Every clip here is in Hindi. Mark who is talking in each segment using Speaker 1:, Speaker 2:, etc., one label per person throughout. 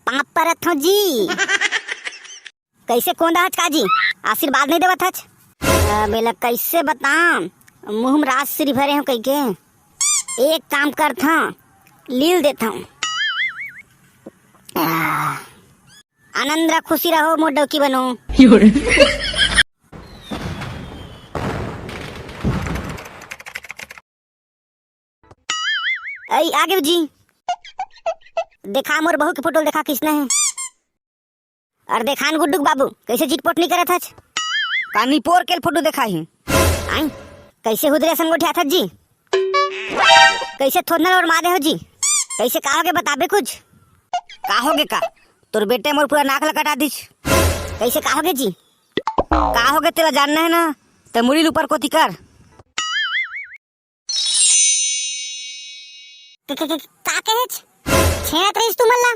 Speaker 1: पाप परत हो जी। कैसे कोंदा हच काजी, आशीर्वाद नहीं देवत हच। बेला कैसे बताम, मुँह में रास श्री भरे हो कई के। एक काम करता लील देता हूँ। आनंद रह, खुशी रहो, मोर डौकी बनो। आई आगे जी, देखा मोर बहू के फोटो देखा किसने है। और देखान गुड्डू बाबू कैसे चिटपोट नहीं करत हच। कानी पोर के फोटो देखा ही आई कैसे हुदरे संगोठिया था जी। कैसे थोड़ना और मारे हो जी, कैसे कहोगे बताबे कुछ। कहोगे का तोर बेटे मोर पूरा नाक लकटा दीच। कैसे कहोगे जी, कहोगे तेरा जानना है ना तो मुड़ी ऊपर को तिकर। का कहेच छेड़त रहीस तू मल्ला।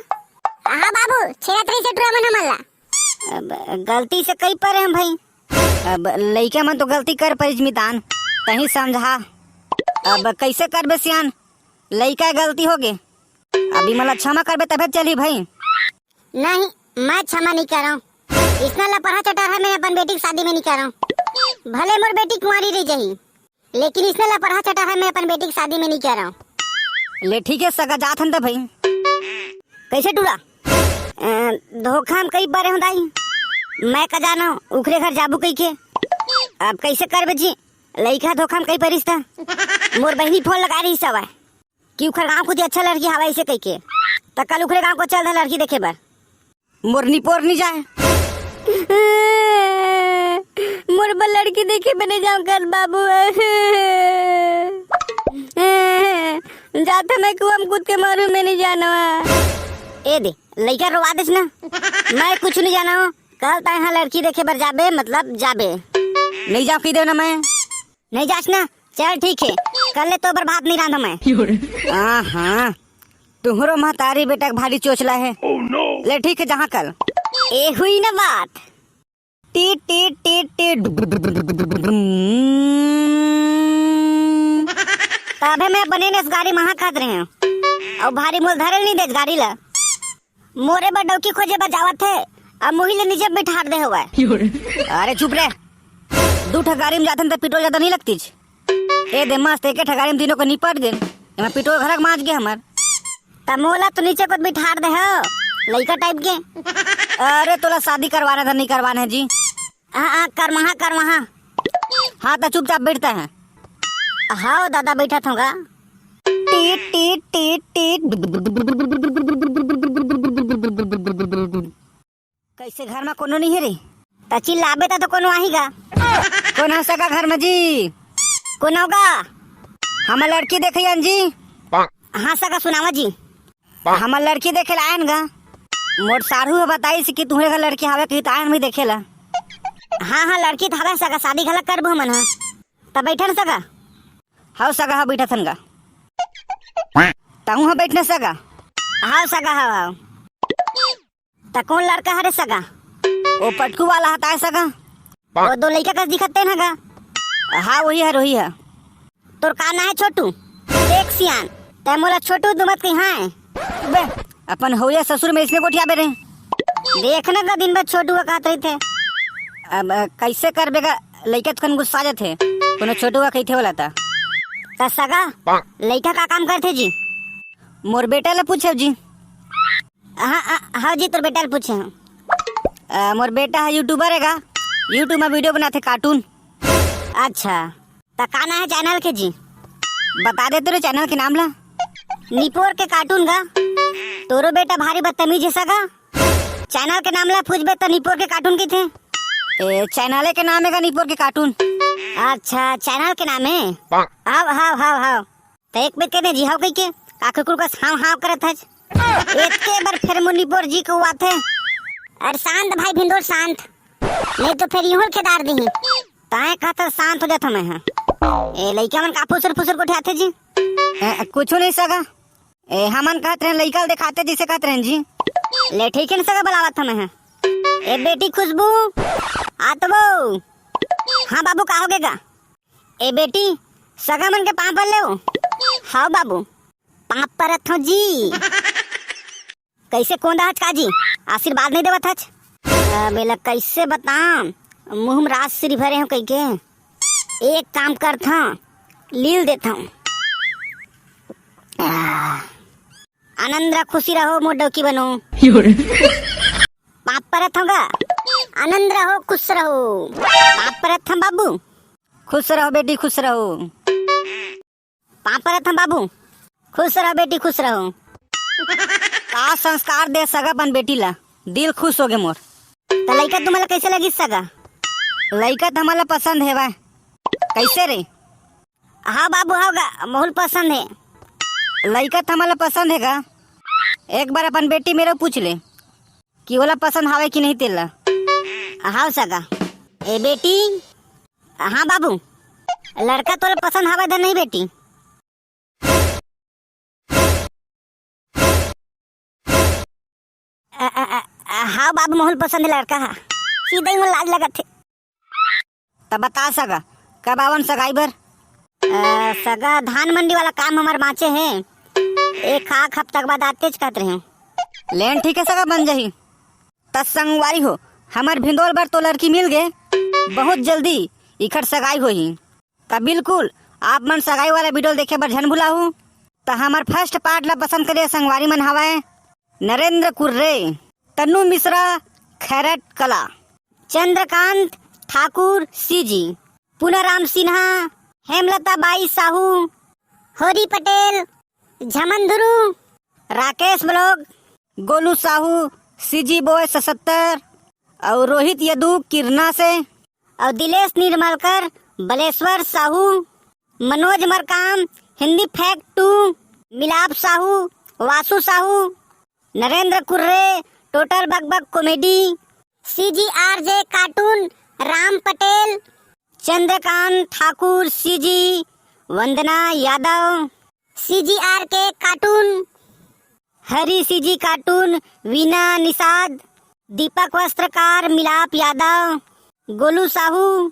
Speaker 1: हाँ बाबू, छेड़त रही से टुरा मन मल्ला। गलती से कई पर हम भाई। अब लइका मन तो गलती कर परिज मितान, तही समझा। अब कैसे करबे सियान, लइका गलती हो गे। अभी मला क्षमा करबे तबे चली भाई। नहीं, मैं क्षमा नहीं कर रहा हूँ। इतना लापरवाह चटा है, मैं अपन बेटी की शादी में नहीं कर रहा हूँ। भले मोर बेटी कुंवारी रह जाही, लेकिन इसने लापरवाह चटा है, मैं अपन बेटी की शादी में नहीं कर रहा हूँ। ले ठीक है, सगा जात हन भाई। कैसे टूरा धोखा हम कई बार होदाई। मैं का जाना उखरे घर जाबू कई के। अब कैसे करबे जी, लइका धोखा हम कई परिस्ता। मोर बहनी फोन लगा रही सब है कि उखर गांव कुछ अच्छा लड़की हवा ऐसे कई के। त कल उखरे गांव को चल दे लड़की देखे बर। मोरनी पोर नहीं जाए। मोर बल लड़की देखे बने जाऊं कर बाबू। जाते मैं कुआं में कूद के मारू, मैं नहीं जाना। ए दे लइका रोवा देस ना। मैं कुछ नहीं जाना हूँ। कल ताए हाँ लड़की देखे बर जाबे, मतलब जाबे। नहीं जाओ की दे ना, मैं नहीं जास ना। चल ठीक है, कल ले तो बर भात नहीं रांधा मैं। हाँ तुहरो महतारी बेटा भारी चोचला है। ले ठीक है, जहाँ कल ए हुई ना बात। टीट टीट टीट टीट तबे मैं बने ने गाड़ी महा खात रहे हैं। और भारी मोल धरल नहीं दे गाड़ी ला। मोरे बा डौकी खोजे बा जावत है, अब मुही ले नीचे बिठार दे हुआ है। अरे चुप रे, दू ठगारी में जाते तो पेट्रोल ज्यादा नहीं लगती। ए दे मस्त एक ठगारी में तीनों को निपट गए। मैं पेट्रोल घर मांझ गए हमार। तमोला तो नीचे को बिठार दे हो लइका टाइप के। अरे तोला शादी करवाना था, नहीं करवाना है जी। हाँ कर वहाँ। हाँ तो चुपचाप बैठता है। हाँ दादा बैठा था। Tit tit tit tit. कैसे घर में कोनो नहीं है रे, त चिल्लाबे तो कोनो आहीगा। कौन हो सका घर में जी, कौन होगा। हम लड़की देखे जी। हाँ सका सुनावा जी, हम लड़की देखे आयन गा। मोर सारू बताई कि तुम्हें का लड़की हवे कि आयन भी देखेला। हाँ लड़की तो हवे सका, शादी घला करबो मन। तब बैठन सका। हाँ सगा हाँ बैठा थन गा। तहु हाँ बैठने सगा। हाँ सगा हाँ। त कौन लड़का हरे सगा, वो पटकू वाला हता सगा। वो दो लड़का का दिखते ना गा। हाँ वही है। तोर का ना है छोटू, देख सियान ते मोला छोटू दुमत कहीं है बे। अपन होया ससुर में इसने कोठिया बेरे देखना का दिन भर छोटू का कहते थे। अब कैसे कर बेगा, लड़का तो गुस्सा जाते कोनो छोटू का कही थे बोला था। सगा लड़का का काम करते जी। मोर बेटा ले पूछे जी। हाँ जी, तोर बेटा ले पूछे। मोर बेटा है यूट्यूबर है गा, यूट्यूब में वीडियो बनाते कार्टून। अच्छा तो काना है चैनल के जी, बता दे तेरे चैनल के नाम ला। निपोर के कार्टून गा। तोरो बेटा भारी बदतमीज है सगा, चैनल के नाम ला पूछबे तो निपोर के कार्टून की थे। चैनल के नाम है निपोर के कार्टून। अच्छा चैनल के नाम है। हाँ तो एक बेट कहने जी हाँ कही के काकुर का हाँ करत है। एक के बार फिर मुनिपुर जी को हुआ थे। अरे शांत भाई भिंडोर शांत, नहीं तो फिर यूं खेदार दी ताए कहता शांत हो जाता मैं। ए लइका मन का फुसर को उठाते जी। कुछ नहीं सगा, हमन कहते हैं लइका दिखाते जिसे कहते हैं जी। ले ठीक है ना सगा, बुलावा था मैं। ए बेटी खुशबू आतबो। हाँ बाबू कहोगे गा। ए बेटी सगा मन के पाँव पर ले। हाँ बाबू पाँव परत हो जी। कैसे कोंदा हच काजी? आशीर्वाद नहीं देवत हच? बेला कैसे बताम? मुँह में रास सिरी भरे हूँ कई के। एक काम करता लील देता हूँ। आनंद रहो, खुशी रहो, मोडो की बनो। पाप परत होगा। आनंद रहो, खुश रहो। पाप परत हम बाबू। खुश रहो बेटी, खुश रहो। पाप परत हम बाबू। खुश रहो बेटी, खुश रहो। का संस्कार दे सगा बन बेटी ला, दिल खुश हो गए मोर। तो लड़का तुम्हारा कैसे लगी सगा? लड़का तो हमारा पसंद है। वाह कैसे रे? हाँ बाबू, हाँ मोहल पसंद है। लड़का तो हमारा पसंद है गा। एक बार अपन बेटी मेरे पूछ ले कि ओला पसंद हावे कि नहीं तेला। हाँ सगा। ए बेटी। हाँ बाबू, लड़का तोला पसंद हावे दे नहीं बेटी? हाँ बाबू, मोहल पसंद है लड़का। हाँ सीधा ही लाज लगा थे। तब बता सगा कब आवन सगाई बर? सगा धान मंडी वाला काम हमारे माचे है। एक आख हफ्ता के बाद आते कहते रहे। लेन ठीक है सगा, बन जाही। तत्संगवारी हो हमार भिंदोल बर तो लड़की मिल गए। बहुत जल्दी इखर सगाई होही। तब बिल्कुल आप मन सगाई वाला वीडियो देखे बर झन भुलाहू। तो हमार फर्स्ट पार्ट ला पसंद करे संगवारी मन हवाए Narendra Kurre, Tannu Mishra, Khairat Kala, Chandrakant Thakur CG, Punaram Sinha, Hemlata Bai Sahu, Hori Patel, Jhaman Dhuru, Rakesh blog, Golu Sahu, CG boy 77 और रोहित यदू किरना से, और Dilesh Nirmalkar, Baleshwar Sahu, Manoj Markam, Hindi fact 2, Milap Sahu, Vasu Sahu, Narendra Kurre, total Bakbak comedy, CG RJ cartoon, Ram Patel, Chandrakant Thakur CG, Vandana Yadav, CG R K cartoon, Hari CG cartoon, Veena Nishad, Deepak Vastrakar, Milap Yadav, Golu Sahu,